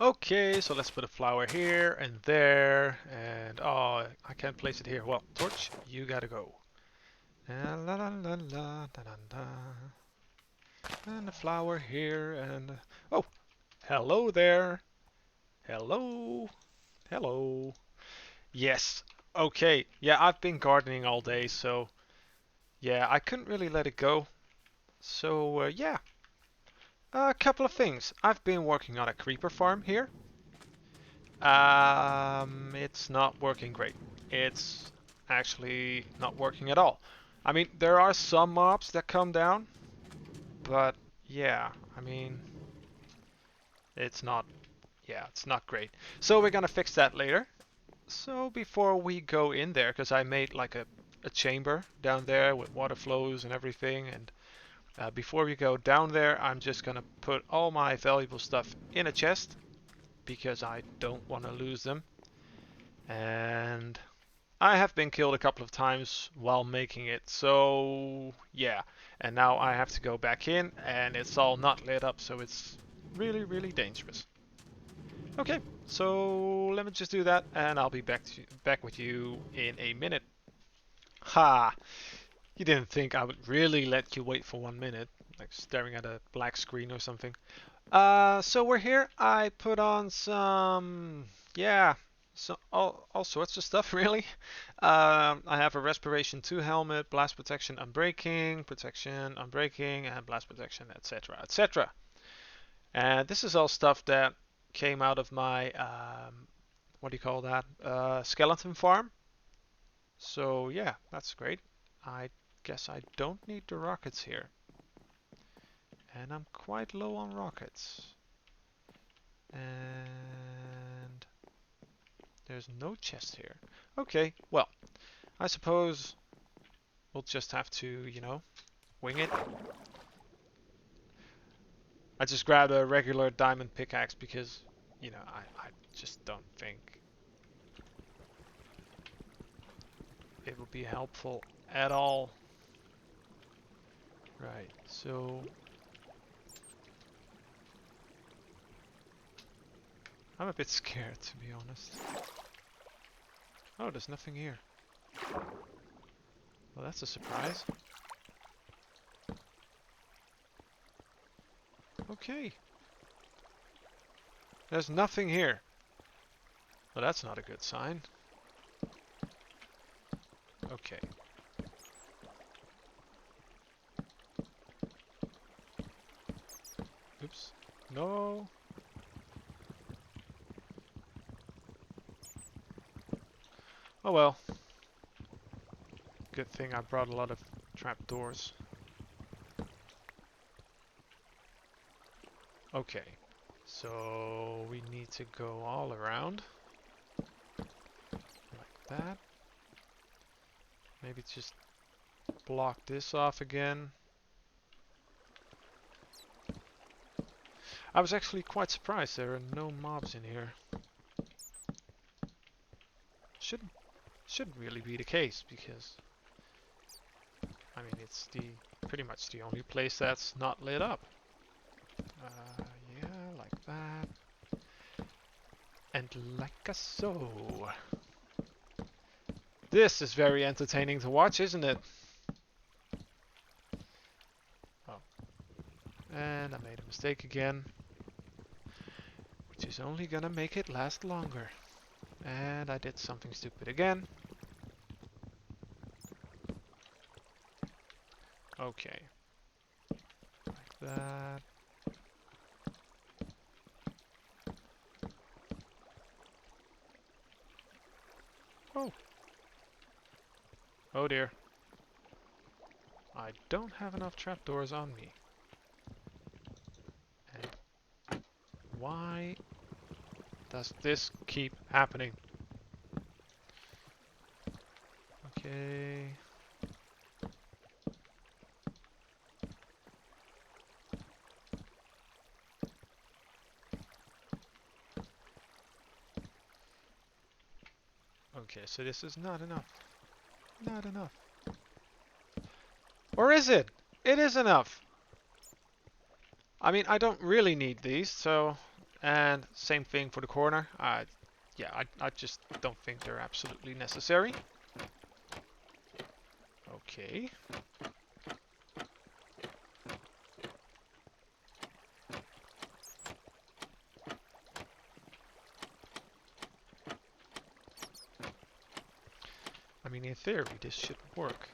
Okay, so let's put a flower here and there, and oh, I can't place it here. Well, Torch, you gotta go. La la la la la da, da, da. And a flower here, and oh, hello there. Hello, hello. Yes. Okay. Yeah, I've been gardening all day, so yeah, I couldn't really let it go. So yeah, a couple of things. I've been working on a creeper farm here. It's not working great. It's actually not working at all. I mean, there are some mobs that come down, but yeah, I mean, it's not, yeah, it's not great. So we're gonna fix that later. So before we go in there, because I made like a chamber down there with water flows and everything, and before we go down there, I'm just gonna put all my valuable stuff in a chest because I don't want to lose them. And I have been killed a couple of times while making it, so yeah. And now I have to go back in, and it's all not lit up, so it's really, really dangerous. Okay, so let me just do that, and I'll be back with you in a minute. Ha! You didn't think I would really let you wait for 1 minute, like staring at a black screen or something. So we're here. I put on some, yeah, so all sorts of stuff really. I have a respiration 2 helmet, blast protection, unbreaking, and blast protection, etc., etc. And this is all stuff that came out of my, what do you call that? Skeleton farm. So yeah, that's great. I guess I don't need the rockets here. And I'm quite low on rockets. And there's no chest here. Okay, well, I suppose we'll just have to, wing it. I just grabbed a regular diamond pickaxe because, I just don't think it will be helpful at all. Right, so I'm a bit scared, to be honest. Oh, there's nothing here. Well, that's a surprise. Okay. There's nothing here. Well, that's not a good sign. Okay. Oops. No. Oh well. Good thing I brought a lot of trapdoors. Okay. So we need to go all around. Like that. Maybe just block this off again. I was actually quite surprised there are no mobs in here. Should really be the case because I mean it's pretty much the only place that's not lit up. Yeah, like that. And like a so. This is very entertaining to watch, isn't it? Oh. And I made a mistake again. Which is only gonna make it last longer. And I did something stupid again. Okay. Like that. Oh. Oh dear. I don't have enough trapdoors on me. And why does this keep happening? Okay. Okay, so this is not enough. Not enough. Or is it? It is enough. I mean, I don't really need these, so And same thing for the corner. Yeah, I just don't think they're absolutely necessary. Okay. I mean, in theory, this should work.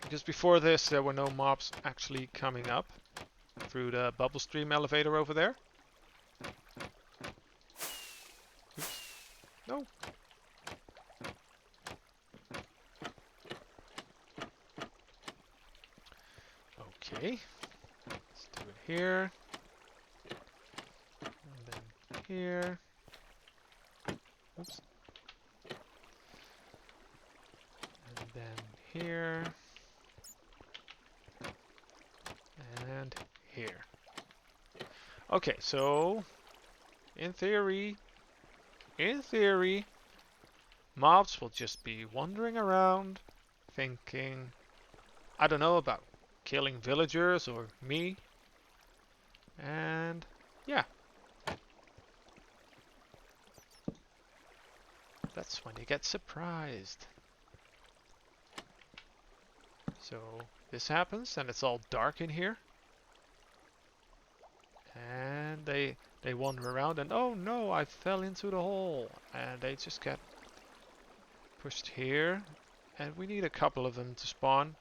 Because before this, there were no mobs actually coming up through the bubble stream elevator over there. Oops. No. Okay. Let's do it here. And then here. Oops. And then here. And here. Okay, so in theory, mobs will just be wandering around thinking, I don't know, about killing villagers or me. And yeah, that's when they get surprised. So this happens and it's all dark in here. And they wander around and oh no, I fell into the hole. And they just get pushed here. And we need a couple of them to spawn,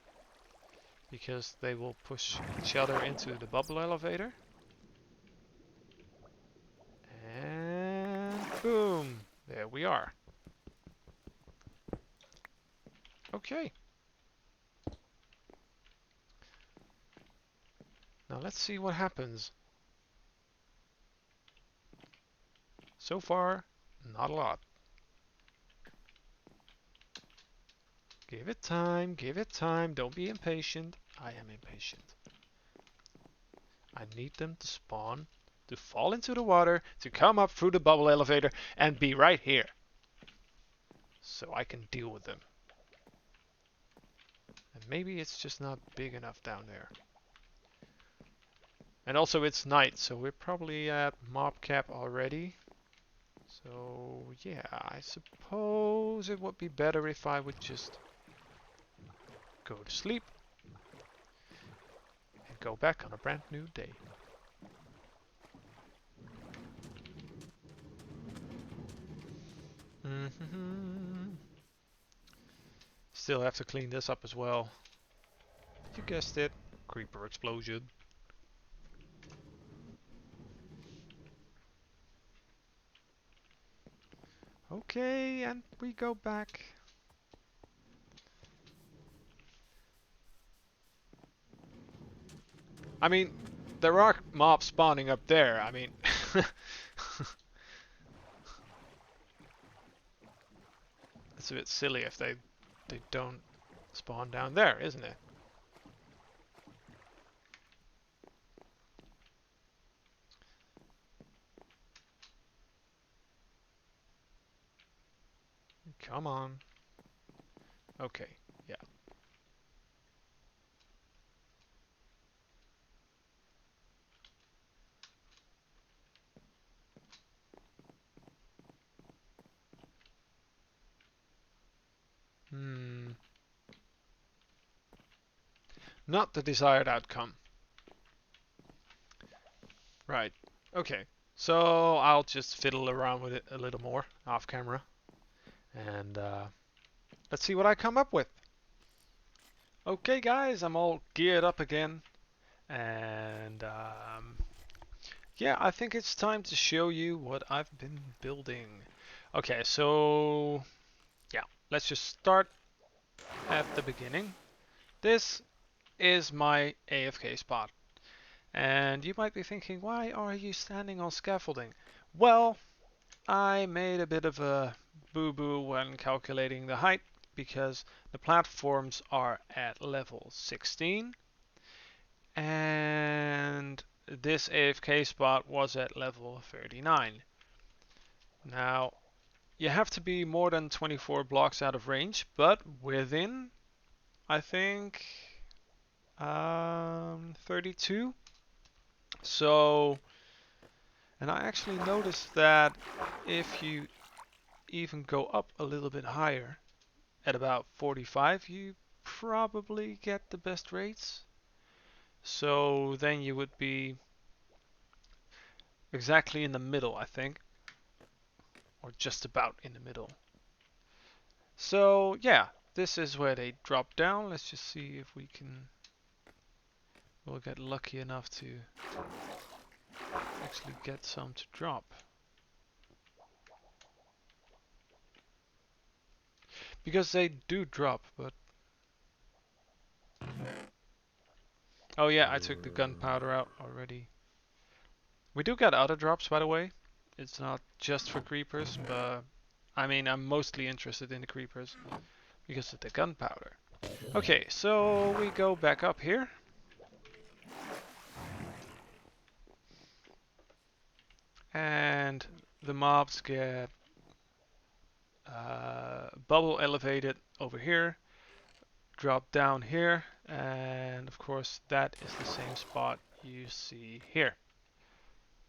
because they will push each other into the bubble elevator. And boom! There we are. Okay. Now let's see what happens. So far, not a lot. Give it time, don't be impatient. I am impatient. I need them to spawn, to fall into the water, to come up through the bubble elevator, and be right here. So I can deal with them. And maybe it's just not big enough down there. And also it's night, so we're probably at mob cap already. So yeah, I suppose it would be better if I would just go to sleep and go back on a brand new day. Still have to clean this up as well. You guessed it, creeper explosion. Okay, and we go back. I mean, there are mobs spawning up there. I mean, it's a bit silly if they don't spawn down there, isn't it? Come on. Okay, yeah. Not the desired outcome. Right. Okay. So I'll just fiddle around with it a little more off camera. And let's see what I come up with. Okay guys, I'm all geared up again. And yeah, I think it's time to show you what I've been building. Okay, so yeah, let's just start at the beginning. This is my AFK spot. And you might be thinking, why are you standing on scaffolding? Well, I made a bit of a boo-boo when calculating the height, because the platforms are at level 16 and this AFK spot was at level 39. Now, you have to be more than 24 blocks out of range, but within, I think, 32. So, And I actually noticed that if you even go up a little bit higher, at about 45, you probably get the best rates. So then you would be exactly in the middle, I think, or just about in the middle. So yeah, this is where they drop down. Let's just see if we'll get lucky enough to actually get some to drop. Because they do drop, but... Oh yeah, I took the gunpowder out already. We do get other drops, by the way. It's not just for creepers, but I mean, I'm mostly interested in the creepers because of the gunpowder. Okay, so we go back up here. And the mobs get bubble elevated over here, drop down here, and of course that is the same spot you see here.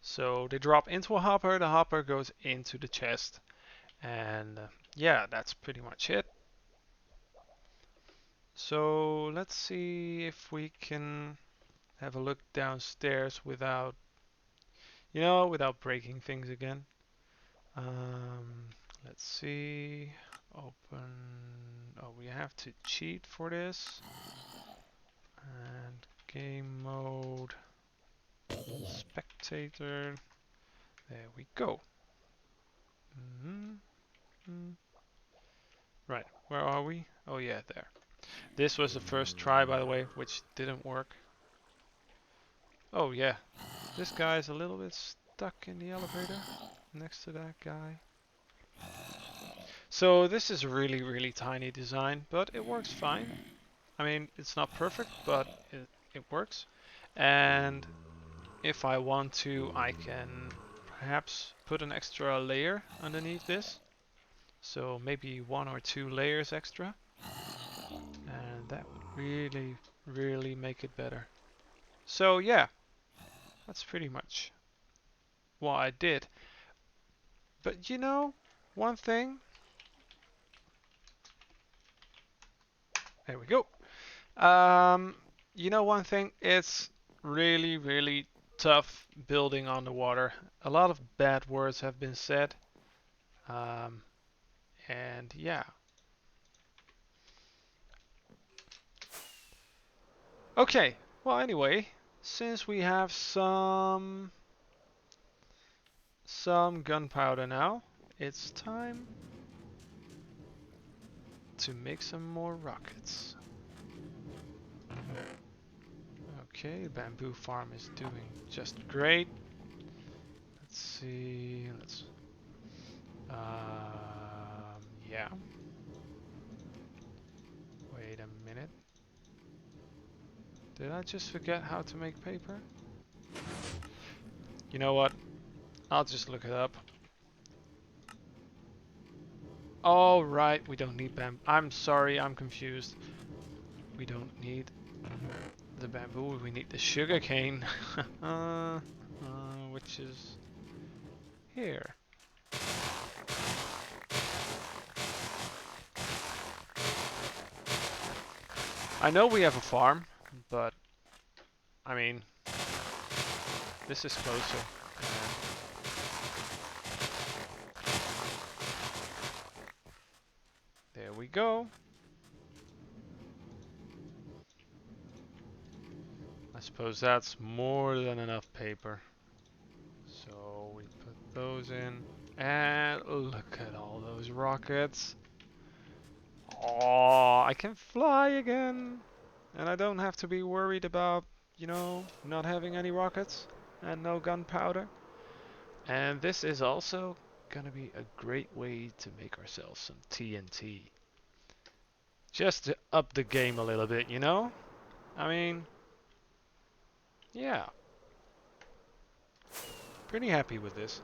So they drop into a hopper, the hopper goes into the chest, and yeah, that's pretty much it. So let's see if we can have a look downstairs without, without breaking things again. Let's see. Open. Oh, we have to cheat for this. And game mode. Spectator. There we go. Right, where are we? Oh yeah, there. This was the first try, by the way, which didn't work. Oh yeah, this guy is a little bit stuck in the elevator next to that guy. So this is a really, really tiny design, but it works fine. I mean, it's not perfect, but it works. And if I want to, I can perhaps put an extra layer underneath this. So maybe 1 or 2 layers extra. And that would really, really make it better. So yeah, that's pretty much what I did. But one thing. There we go. One thing, it's really, really tough building on the water. A lot of bad words have been said. Um, and yeah. Okay, well anyway, since we have some gunpowder now, it's time to make some more rockets. Okay, the bamboo farm is doing just great. Let's see, yeah. Wait a minute. Did I just forget how to make paper? You know what? I'll just look it up. Oh, right, we don't need bamboo. I'm sorry, I'm confused. We don't need the bamboo, we need the sugar cane. Which is here. I know we have a farm, but I mean, this is closer. There we go. I suppose that's more than enough paper. So we put those in. And look at all those rockets. Oh, I can fly again. And I don't have to be worried about, not having any rockets and no gunpowder. And this is also gonna be a great way to make ourselves some TNT. Just to up the game a little bit, I mean, yeah. Pretty happy with this.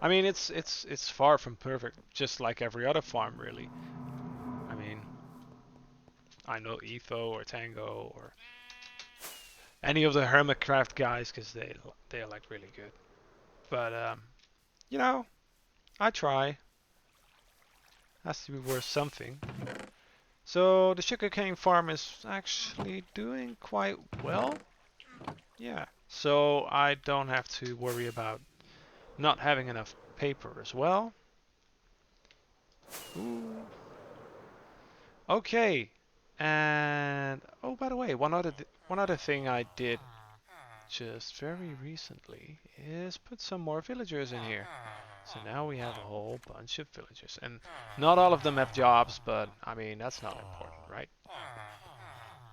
I mean, it's far from perfect, just like every other farm, really. I mean, I know Etho or Tango or any of the Hermitcraft guys, because they're like really good. But you know, I try. Has to be worth something. So the sugarcane farm is actually doing quite well. Yeah. So I don't have to worry about not having enough paper as well. Ooh. Okay. And oh, by the way, one other thing I did just very recently is put some more villagers in here. So now we have a whole bunch of villagers, and not all of them have jobs, but I mean that's not important, right?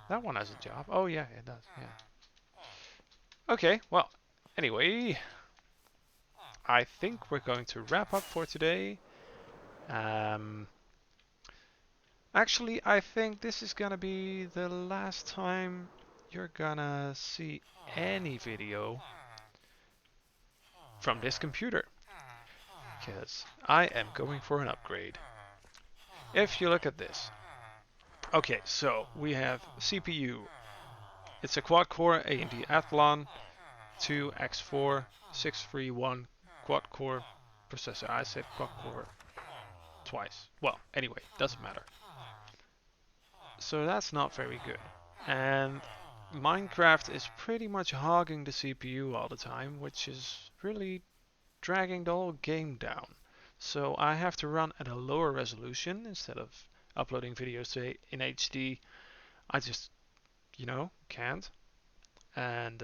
That one has a job. Oh yeah, it does. Yeah. Okay. Well, anyway, I think we're going to wrap up for today. Um, Actually, I think this is gonna be the last time you're gonna see any video from this computer, because I am going for an upgrade. If you look at this. Okay, so we have CPU. It's a quad-core AMD Athlon 2X4 631 quad-core processor. I said quad-core twice. Well, anyway, doesn't matter. So that's not very good. And Minecraft is pretty much hogging the CPU all the time, which is really dragging the whole game down. So I have to run at a lower resolution instead of uploading videos to in HD. I just, can't. And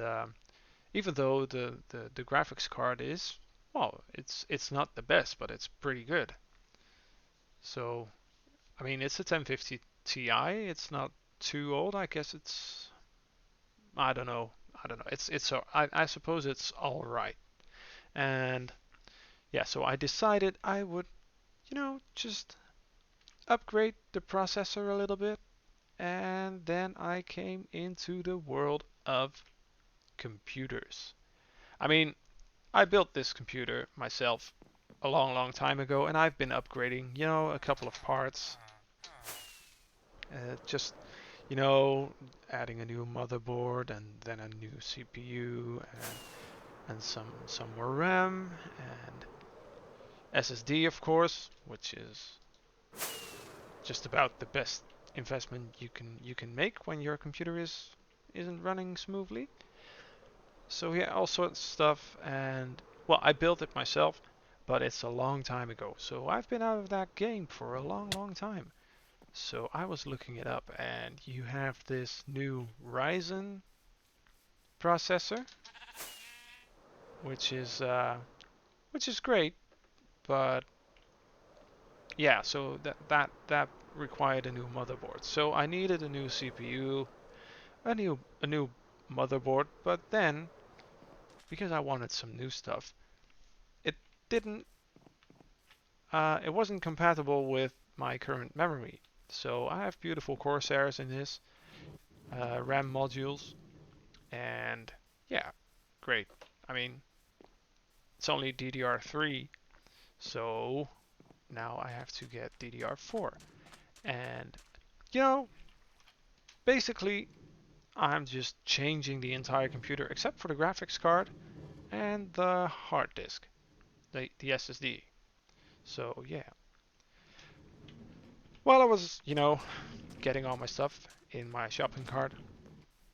even though the graphics card is, well, it's not the best, but it's pretty good. So I mean, it's a 1050 Ti. It's not too old. I guess it's, I don't know. I don't know. I suppose it's all right. And yeah, so I decided I would, just upgrade the processor a little bit. And then I came into the world of computers. I mean, I built this computer myself a long, long time ago, and I've been upgrading, a couple of parts. Just, adding a new motherboard and then a new CPU and some more RAM and SSD, of course, which is just about the best investment you can make when your computer isn't running smoothly. So yeah, all sorts of stuff, and well, I built it myself, but it's a long time ago. So I've been out of that game for a long, long time. So I was looking it up, and you have this new Ryzen processor, which is great, but yeah, so that required a new motherboard. So I needed a new CPU, a new motherboard, but then because I wanted some new stuff, it didn't it wasn't compatible with my current memory. So I have beautiful Corsairs in this RAM modules, and yeah, great. I mean, it's only DDR3, so now I have to get DDR4. And, you know, basically, I'm just changing the entire computer except for the graphics card and the hard disk, the SSD. So, yeah. While I was, getting all my stuff in my shopping cart,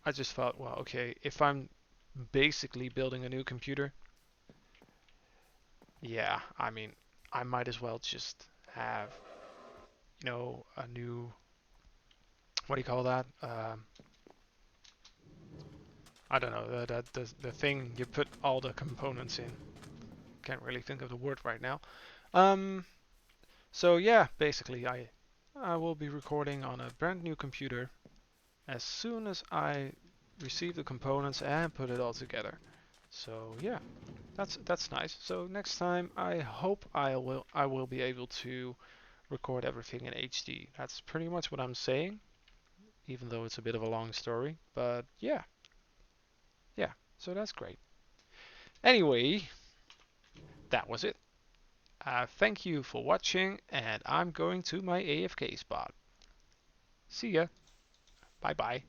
I just thought, well, okay, if I'm basically building a new computer, yeah, I mean, I might as well just have, a new, what do you call that? I don't know, the thing you put all the components in. Can't really think of the word right now. Um, so yeah, basically, I will be recording on a brand new computer as soon as I receive the components and put it all together. So yeah, that's nice. So next time, I hope I will be able to record everything in HD. That's pretty much what I'm saying, even though it's a bit of a long story. But yeah, yeah. So that's great. Anyway, that was it. Thank you for watching, and I'm going to my AFK spot. See ya. Bye bye.